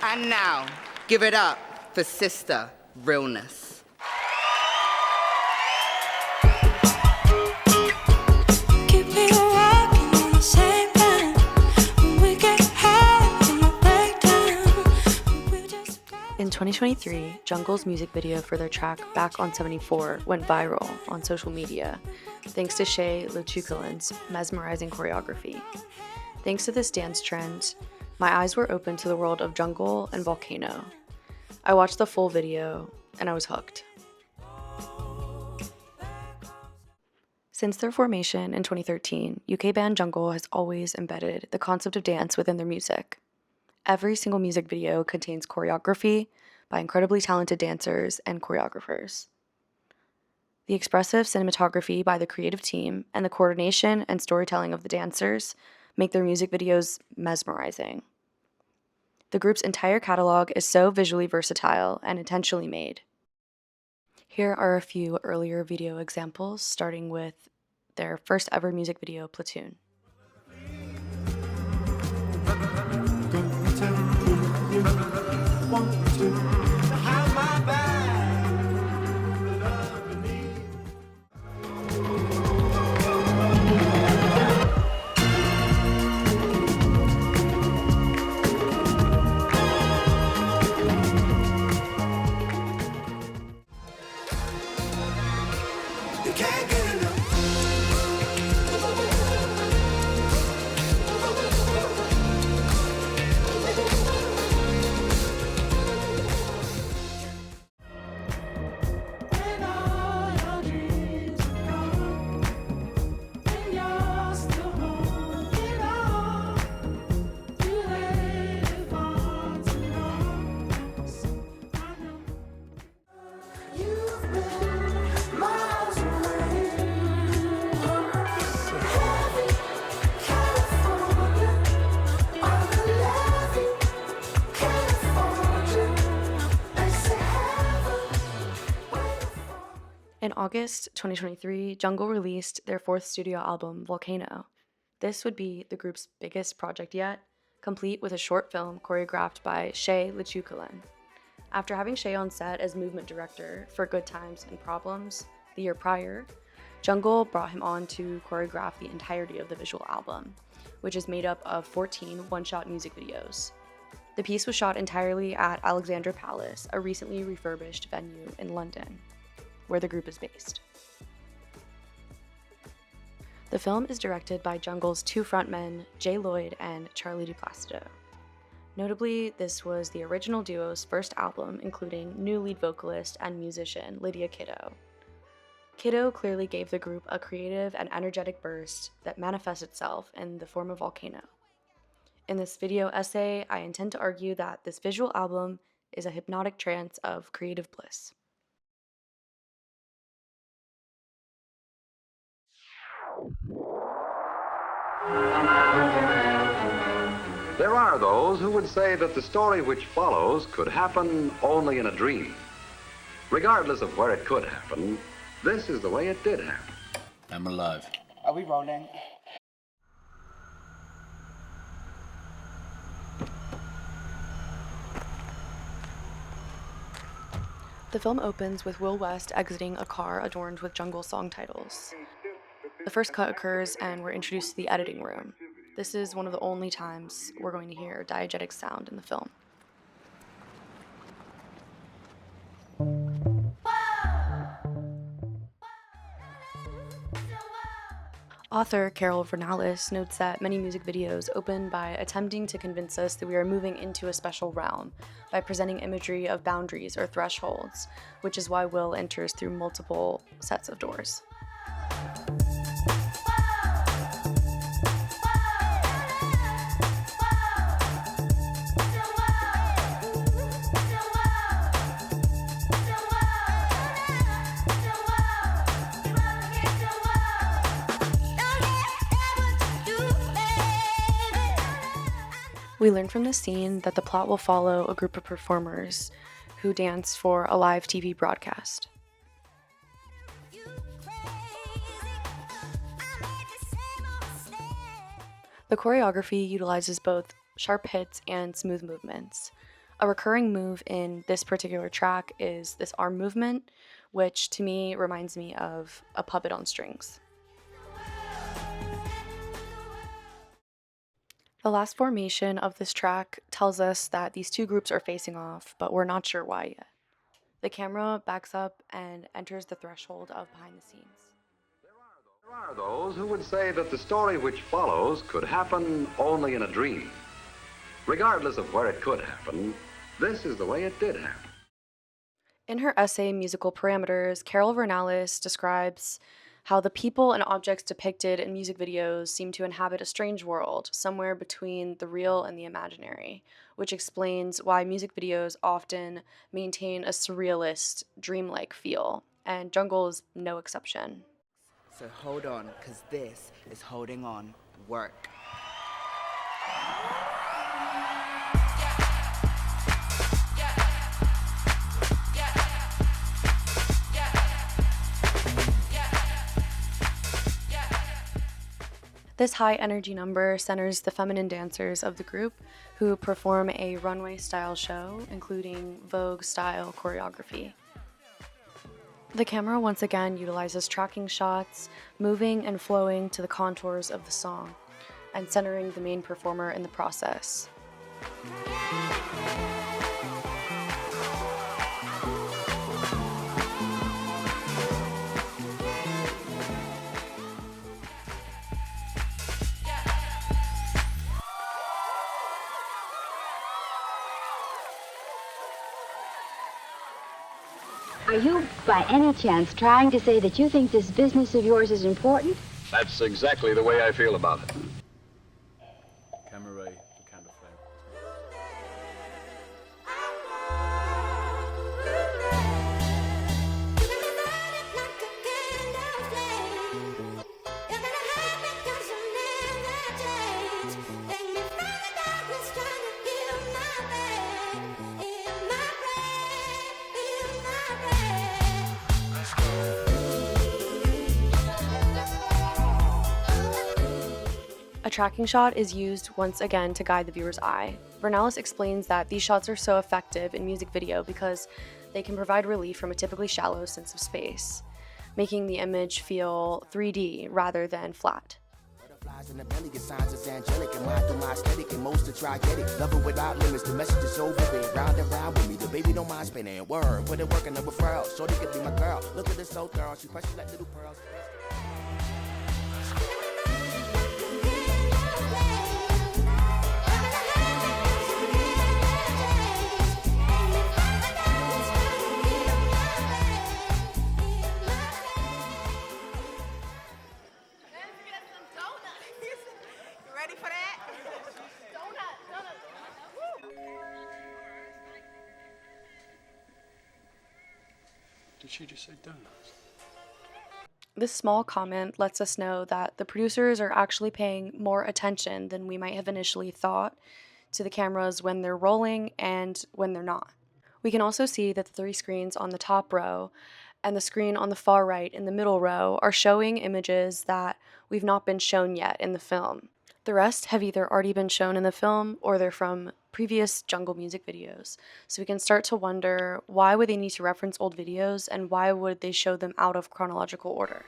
And now, give it up for Sister Realness. In 2023, Jungle's music video for their track Back on 74 went viral on social media, thanks to Shay Lechukalin's mesmerizing choreography. Thanks to this dance trend, my eyes were open to the world of Jungle and Volcano. I watched the full video, and I was hooked. Since their formation in 2013, UK band Jungle has always embedded the concept of dance within their music. Every single music video contains choreography by incredibly talented dancers and choreographers. The expressive cinematography by the creative team and the coordination and storytelling of the dancers make their music videos mesmerizing. The group's entire catalog is so visually versatile and intentionally made. Here are a few earlier video examples, starting with their first ever music video, Platoon. In August 2023, Jungle released their fourth studio album, Volcano. This would be the group's biggest project yet, complete with a short film choreographed by Shay Lechukalin. After having Shay on set as movement director for Good Times and Problems the year prior, Jungle brought him on to choreograph the entirety of the visual album, which is made up of 14 one-shot music videos. The piece was shot entirely at Alexandra Palace, a recently refurbished venue in London, where the group is based. The film is directed by Jungle's two frontmen, Jay Lloyd and Charlie DiPlacido. Notably, this was the original duo's first album, including new lead vocalist and musician Lydia Kiddo. Kiddo clearly gave the group a creative and energetic burst that manifests itself in the form of Volcano. In this video essay, I intend to argue that this visual album is a hypnotic trance of creative bliss. There are those who would say that the story which follows could happen only in a dream. Regardless of where it could happen, this is the way it did happen. I'm alive. Are we rolling? The film opens with Will West exiting a car adorned with Jungle song titles. The first cut occurs and we're introduced to the editing room. This is one of the only times we're going to hear diegetic sound in the film. Author Carol Vernalis notes that many music videos open by attempting to convince us that we are moving into a special realm by presenting imagery of boundaries or thresholds, which is why Will enters through multiple sets of doors. We learn from this scene that the plot will follow a group of performers who dance for a live TV broadcast. The choreography utilizes both sharp hits and smooth movements. A recurring move in this particular track is this arm movement, which to me reminds me of a puppet on strings. The last formation of this track tells us that these two groups are facing off, but we're not sure why yet. The camera backs up and enters the threshold of behind the scenes. There are those who would say that the story which follows could happen only in a dream. Regardless of where it could happen, this is the way it did happen. In her essay, Musical Parameters, Carol Vernalis describes how the people and objects depicted in music videos seem to inhabit a strange world, somewhere between the real and the imaginary, which explains why music videos often maintain a surrealist, dreamlike feel, and Jungle is no exception. So hold on, because this is holding on work. This high energy number centers the feminine dancers of the group who perform a runway style show, including Vogue style choreography. The camera once again utilizes tracking shots, moving and flowing to the contours of the song, and centering the main performer in the process. Are you, by any chance, trying to say that you think this business of yours is important? That's exactly the way I feel about it. Camera ray, Volcano flame. A tracking shot is used once again to guide the viewer's eye. Vernalis explains that these shots are so effective in music video because they can provide relief from a typically shallow sense of space, making the image feel 3D rather than flat. Butterflies in the belly, your signs is angelic, and mine through my aesthetic, and most are tragic. Love it without limits, the message is so vivid. Round and round with me, the baby don't mind spinning. Word, put it working over furls. Shorty could be my girl. Look at this old girl, she precious like little pearls. Did she just say donuts? This small comment lets us know that the producers are actually paying more attention than we might have initially thought to the cameras when they're rolling and when they're not. We can also see that the three screens on the top row and the screen on the far right in the middle row are showing images that we've not been shown yet in the film. The rest have either already been shown in the film or they're from previous Jungle music videos. So we can start to wonder, why would they need to reference old videos and why would they show them out of chronological order?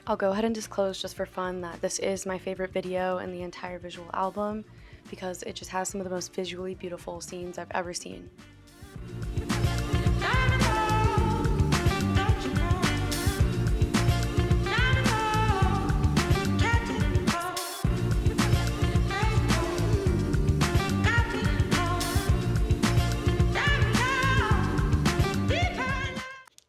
I'll go ahead and disclose just for fun that this is my favorite video in the entire visual album because it just has some of the most visually beautiful scenes I've ever seen.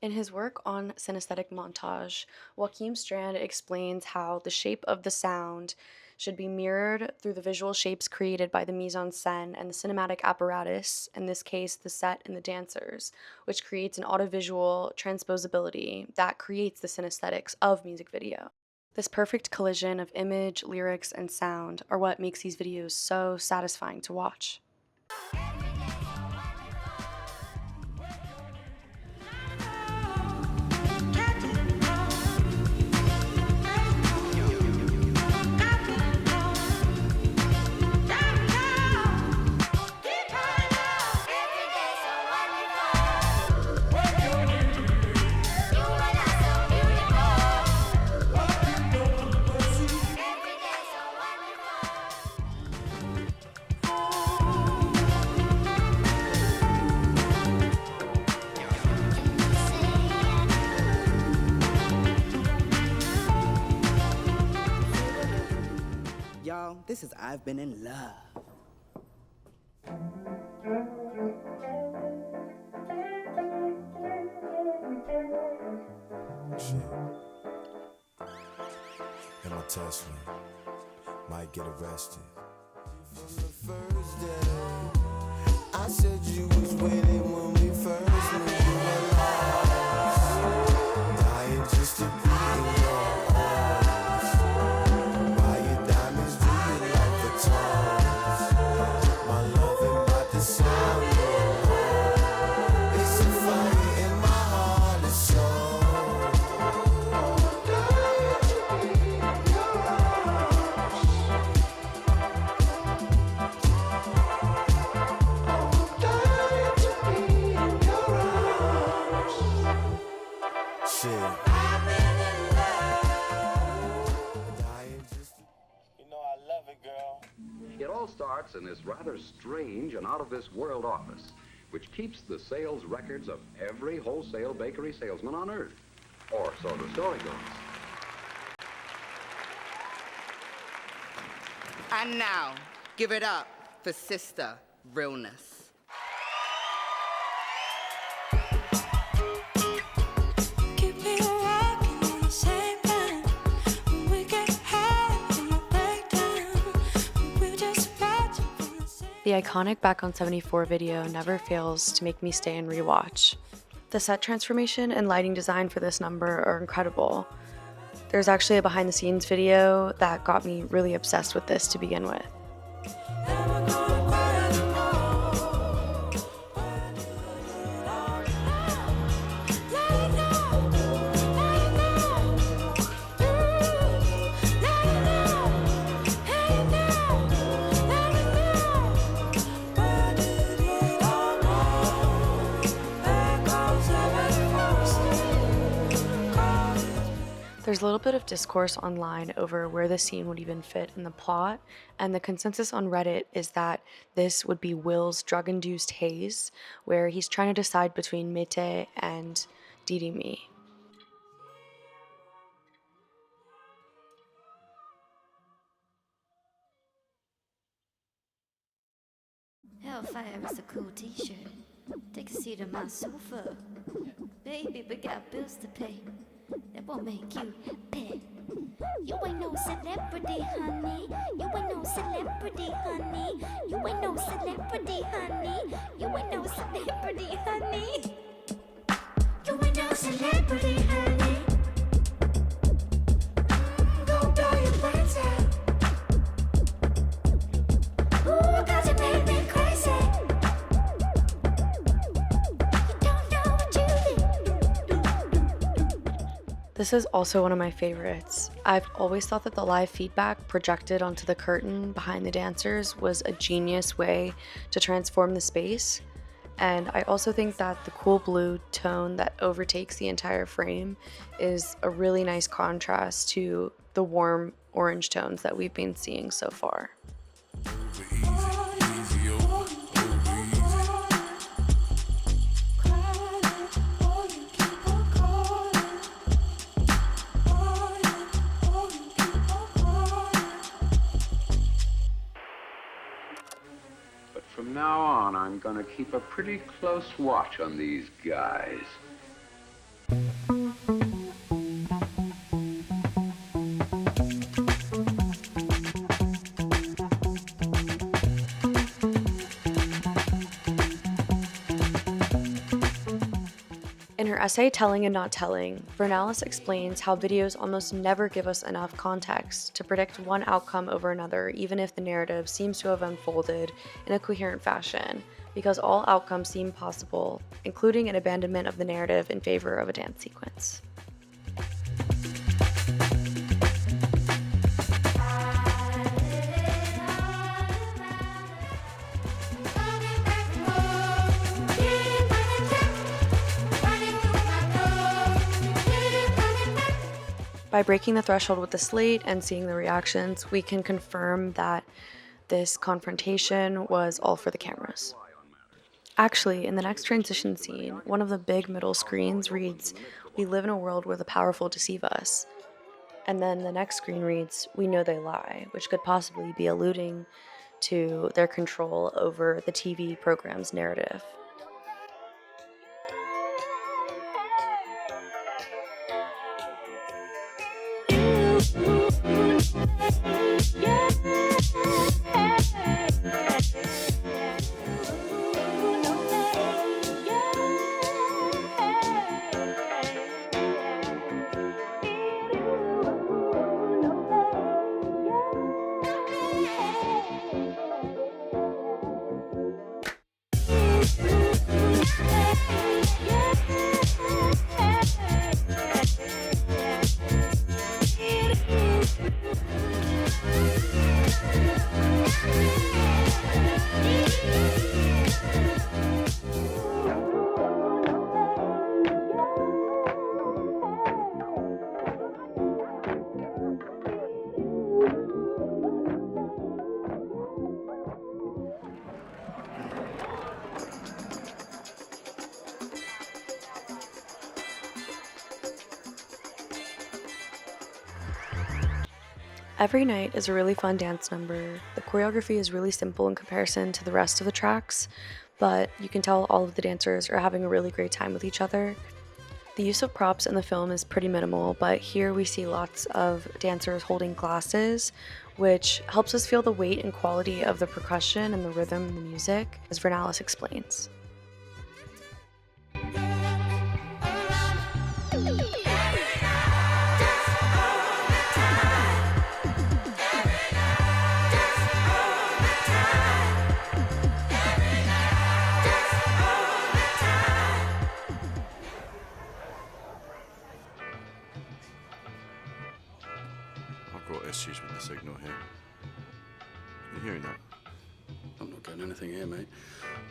In his work on synesthetic montage, Joachim Strand explains how the shape of the sound should be mirrored through the visual shapes created by the mise-en-scène and the cinematic apparatus, in this case the set and the dancers, which creates an audiovisual transposability that creates the synesthetics of music video. This perfect collision of image, lyrics, and sound are what makes these videos so satisfying to watch. hardest as I've been in love. Shit. And my Tesla might get arrested. From the first day, I said you was waiting when we first met. You were lost, dying just to be in your arms. Buy your diamonds, do you like the tongs? My love ain't about to sound no more. It's a fire in my heart, it's so. It all starts in this rather strange and out-of-this-world office, which keeps the sales records of every wholesale bakery salesman on Earth. Or so the story goes. And now, give it up for Sister Realness. The iconic Back on 74 video never fails to make me stay and rewatch. The set transformation and lighting design for this number are incredible. There's actually a behind the scenes video that got me really obsessed with this to begin with. There's a little bit of discourse online over where the scene would even fit in the plot, and the consensus on Reddit is that this would be Will's drug-induced haze, where he's trying to decide between Mete and Didi Me. Hellfire is a cool t-shirt. Take a seat on my sofa. Baby, we got bills to pay. That won't make you happy. You ain't no celebrity, honey. You ain't no celebrity, honey. You ain't no celebrity, honey. You ain't no celebrity, honey. You ain't no celebrity, honey. Go blow your brains out. Ooh, 'cause you made me crazy. This is also one of my favorites. I've always thought that the live feedback projected onto the curtain behind the dancers was a genius way to transform the space. And I also think that the cool blue tone that overtakes the entire frame is a really nice contrast to the warm orange tones that we've been seeing so far. From now on, I'm gonna keep a pretty close watch on these guys. In her essay, Telling and Not Telling, Vernalis explains how videos almost never give us enough context to predict one outcome over another, even if the narrative seems to have unfolded in a coherent fashion, because all outcomes seem possible, including an abandonment of the narrative in favor of a dance sequence. By breaking the threshold with the slate and seeing the reactions, we can confirm that this confrontation was all for the cameras. Actually, in the next transition scene, one of the big middle screens reads, "We live in a world where the powerful deceive us." And then the next screen reads, "We know they lie," which could possibly be alluding to their control over the TV program's narrative. Every Night is a really fun dance number. The choreography is really simple in comparison to the rest of the tracks, but you can tell all of the dancers are having a really great time with each other. The use of props in the film is pretty minimal, but here we see lots of dancers holding glasses, which helps us feel the weight and quality of the percussion and the rhythm and the music, as Vernalis explains. I've got issues with the signal here. Can you hear that? I'm not getting anything here, mate.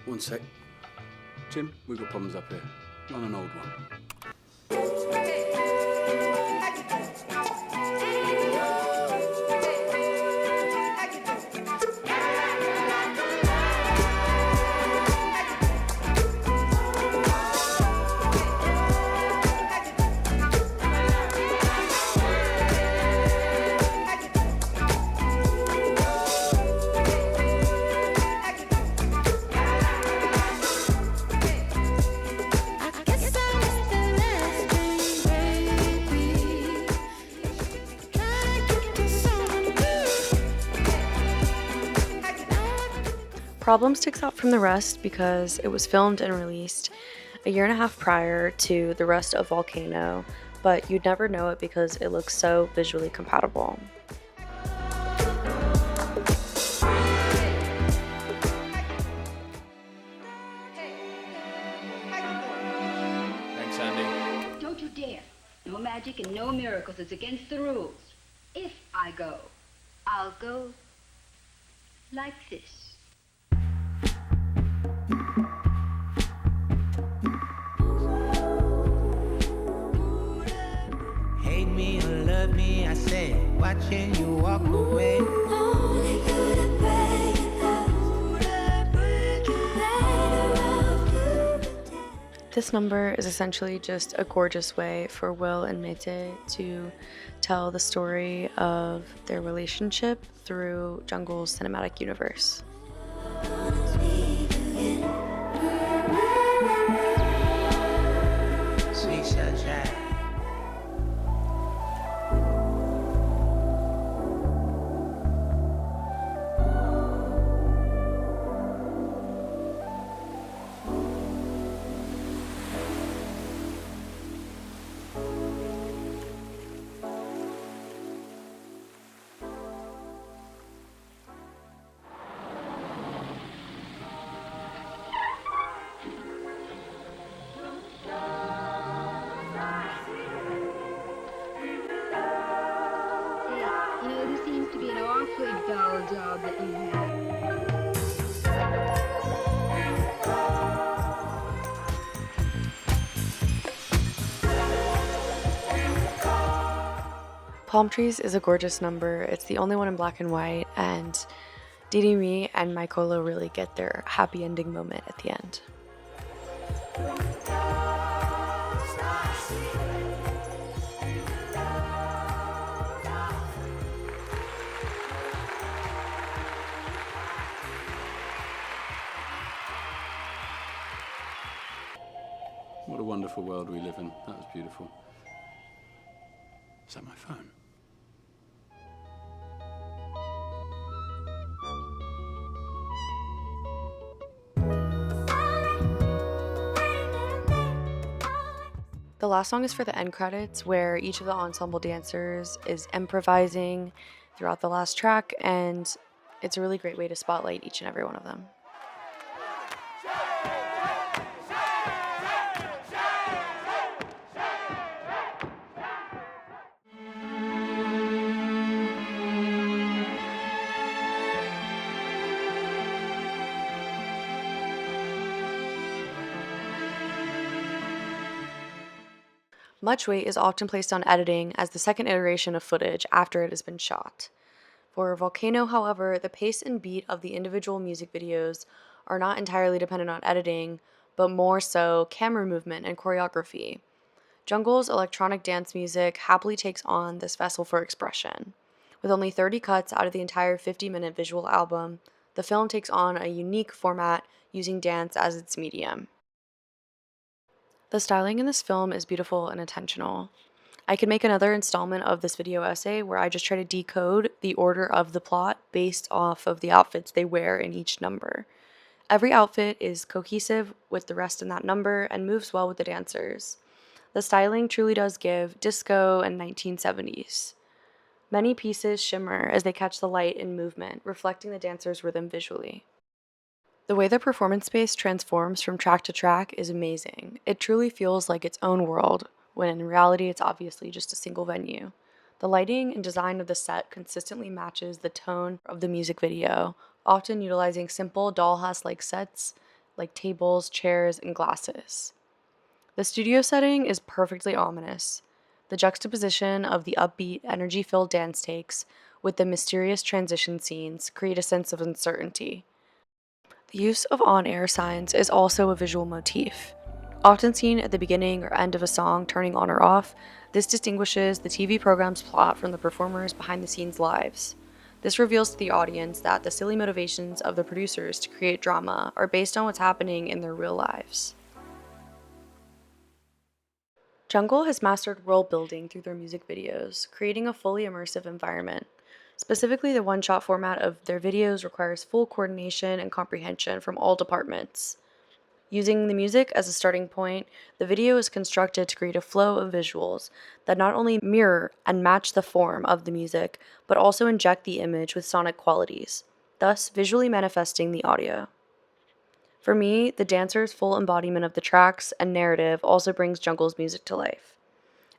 One sec. Jim, we've got problems up here. On an old one. Problem sticks out from the rest because it was filmed and released a year and a half prior to the rest of Volcano, but you'd never know it because it looks so visually compatible. Thanks, Andy. Don't you dare. No magic and no miracles. It's against the rules. If I go, I'll go like this. Hate me or love me, I said, watching you walk away. This number is essentially just a gorgeous way for Will and Mete to tell the story of their relationship through Jungle's cinematic universe. Sweet sunshine. You know, this seems to be an awfully dull job that you have. Palm Trees is a gorgeous number. It's the only one in black and white, and Didi Me and Maikolo really get their happy ending moment at the end. What a wonderful world we live in. That was beautiful. Is that my phone? The last song is for the end credits, where each of the ensemble dancers is improvising throughout the last track, and it's a really great way to spotlight each and every one of them. Much weight is often placed on editing as the second iteration of footage after it has been shot. For Volcano, however, the pace and beat of the individual music videos are not entirely dependent on editing, but more so camera movement and choreography. Jungle's electronic dance music happily takes on this vessel for expression. With only 30 cuts out of the entire 50-minute visual album, the film takes on a unique format using dance as its medium. The styling in this film is beautiful and intentional. I could make another installment of this video essay where I just try to decode the order of the plot based off of the outfits they wear in each number. Every outfit is cohesive with the rest in that number and moves well with the dancers. The styling truly does give disco and 1970s. Many pieces shimmer as they catch the light and movement, reflecting the dancers' rhythm visually. The way the performance space transforms from track to track is amazing. It truly feels like its own world, when in reality it's obviously just a single venue. The lighting and design of the set consistently matches the tone of the music video, often utilizing simple dollhouse-like sets like tables, chairs, and glasses. The studio setting is perfectly ominous. The juxtaposition of the upbeat, energy-filled dance takes with the mysterious transition scenes create a sense of uncertainty. The use of on-air signs is also a visual motif. Often seen at the beginning or end of a song turning on or off, this distinguishes the TV program's plot from the performers' behind-the-scenes lives. This reveals to the audience that the silly motivations of the producers to create drama are based on what's happening in their real lives. Jungle has mastered world building through their music videos, creating a fully immersive environment. Specifically, the one-shot format of their videos requires full coordination and comprehension from all departments. Using the music as a starting point, the video is constructed to create a flow of visuals that not only mirror and match the form of the music, but also inject the image with sonic qualities, thus visually manifesting the audio. For me, the dancer's full embodiment of the tracks and narrative also brings Jungle's music to life.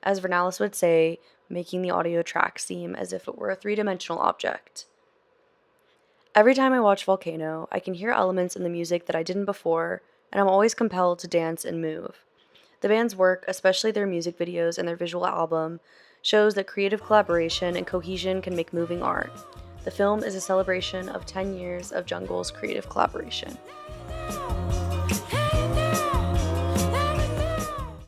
As Vernalis would say, making the audio track seem as if it were a three-dimensional object. Every time I watch Volcano, I can hear elements in the music that I didn't before, and I'm always compelled to dance and move. The band's work, especially their music videos and their visual album, shows that creative collaboration and cohesion can make moving art. The film is a celebration of 10 years of Jungle's creative collaboration.